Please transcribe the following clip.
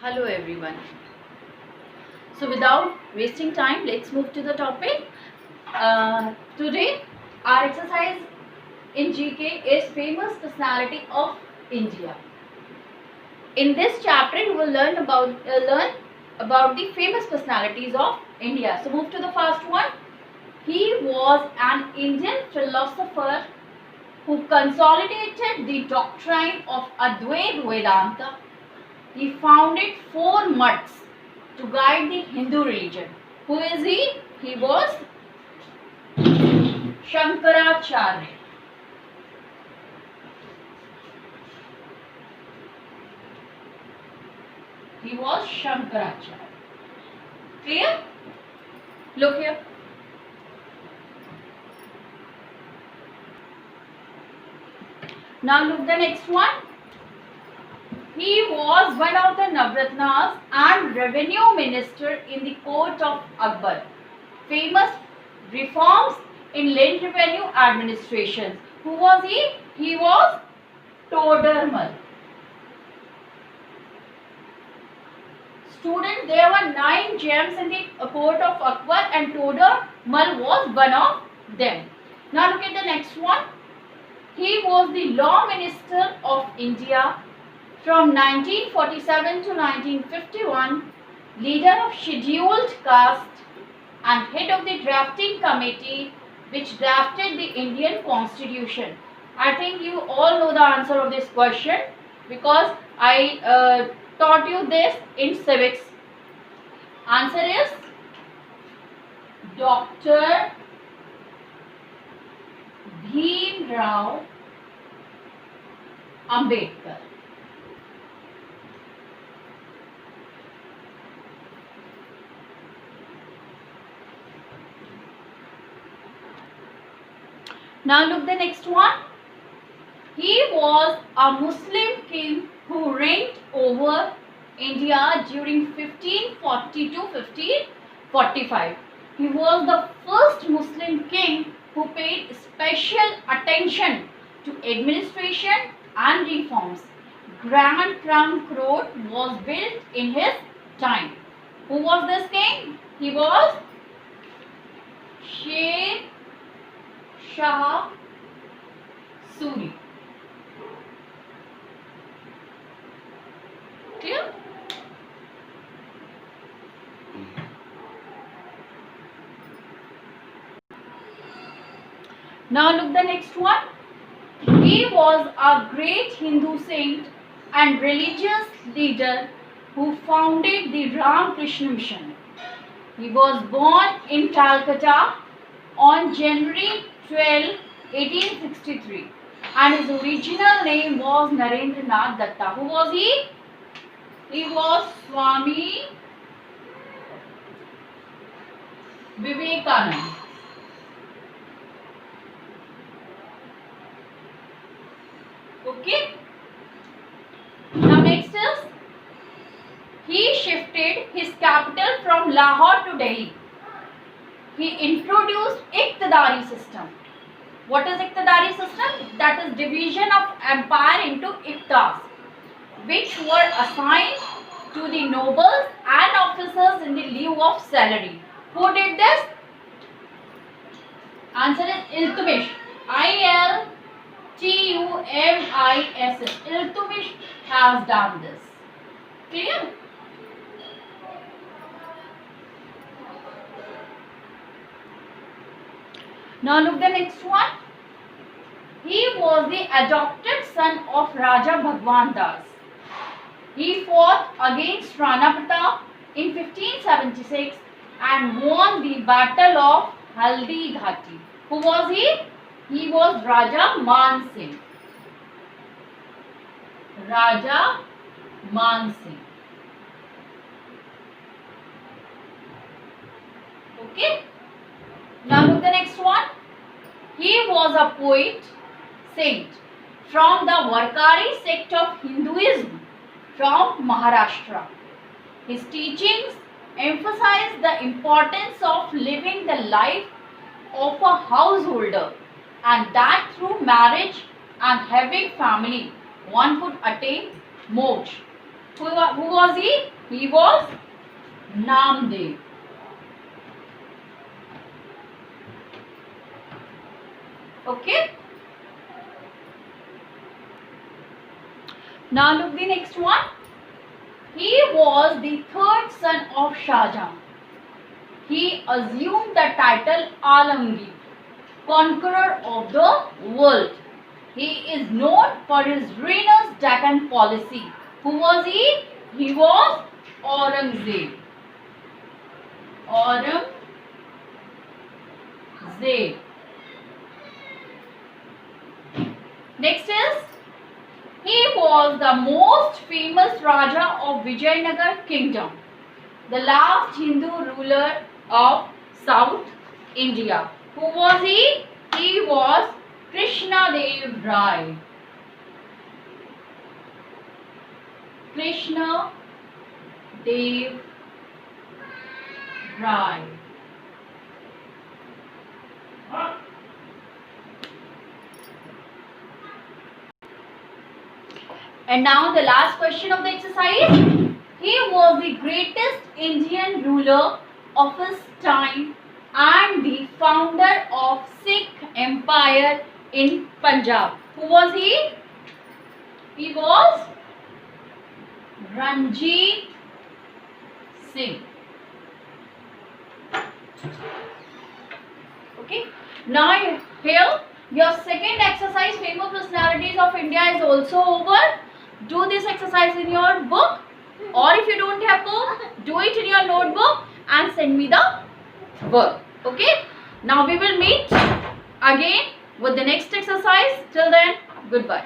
Hello everyone. So without wasting time, let's move to the topic. Today our exercise in GK is famous personality of India. In this chapter, you will learn about the famous personalities of India. So move to the first one. He was an Indian philosopher who consolidated the doctrine of Advaita Vedanta. He founded four mutts to guide the Hindu religion. Who is he? He was Shankaracharya. He was Shankaracharya. Clear? Look here. Now look the next one. He was one of the Navratnas and revenue minister in the court of Akbar. Famous reforms in land revenue administration. Who was he? He was Todarmal. Student, there were 9 gems in the court of Akbar and Todarmal was one of them. Now look at the next one. He was the law minister of India from 1947 to 1951, leader of scheduled caste and head of the drafting committee which drafted the Indian constitution. I think you all know the answer of this question because I taught you this in civics. Answer is Dr. Bhimrao Ambedkar. Now look the next one. He was a Muslim king who reigned over India during 1540 to 1545. He was the first Muslim king who paid special attention to administration and reforms. Grand Trunk Road was built in his time. Who was this king? He was Sher Shah Suri. Clear? Now look the next one. He was a great Hindu saint and religious leader who founded the Ramakrishna Mission. He was born in Calcutta on January 12, 1863 and his original name was Narendranath Datta. Who was he? He was Swami Vivekananda. Okay. Now next is, he shifted his capital from Lahore to Delhi. He introduced Iqtidari system. What is Iqtidari system? That is division of empire into Iqtas, which were assigned to the nobles and officers in the lieu of salary. Who did this? Answer is Iltutmish. Iltumish. Iltutmish has done this. Clear? Now look the next one. He was the adopted son of Raja Bhagwan Das. He fought against Rana Pratap in 1576 and won the Battle of Haldi Ghati. Who was he? He was Raja Man Singh. Raja Man Singh. Okay. Now look the next one. He was a poet, saint from the Varkari sect of Hinduism from Maharashtra. His teachings emphasize the importance of living the life of a householder and that through marriage and having family one could attain moksha. Who was he? He was Namdev. Okay. Now look the next one. He was the third son of Shah Jahan. He assumed the title Alamgir, conqueror of the world. He is known for his ruinous Deccan policy. Who was he? He was Aurangzeb. Aurangzeb. Next is, he was the most famous Raja of Vijayanagar kingdom, the last Hindu ruler of South India. Who was he? He was Krishnadev Rai. Krishnadev Rai. And now the last question of the exercise. He was the greatest Indian ruler of his time and the founder of Sikh Empire in Punjab. Who was he? He was Ranjit Singh. Okay. Now here your second exercise, famous personalities of India, is also over. Do this exercise in your book, or if you don't have book, do it in your notebook and send me the work. Okay. Now we will meet again with the next exercise. Till then, goodbye.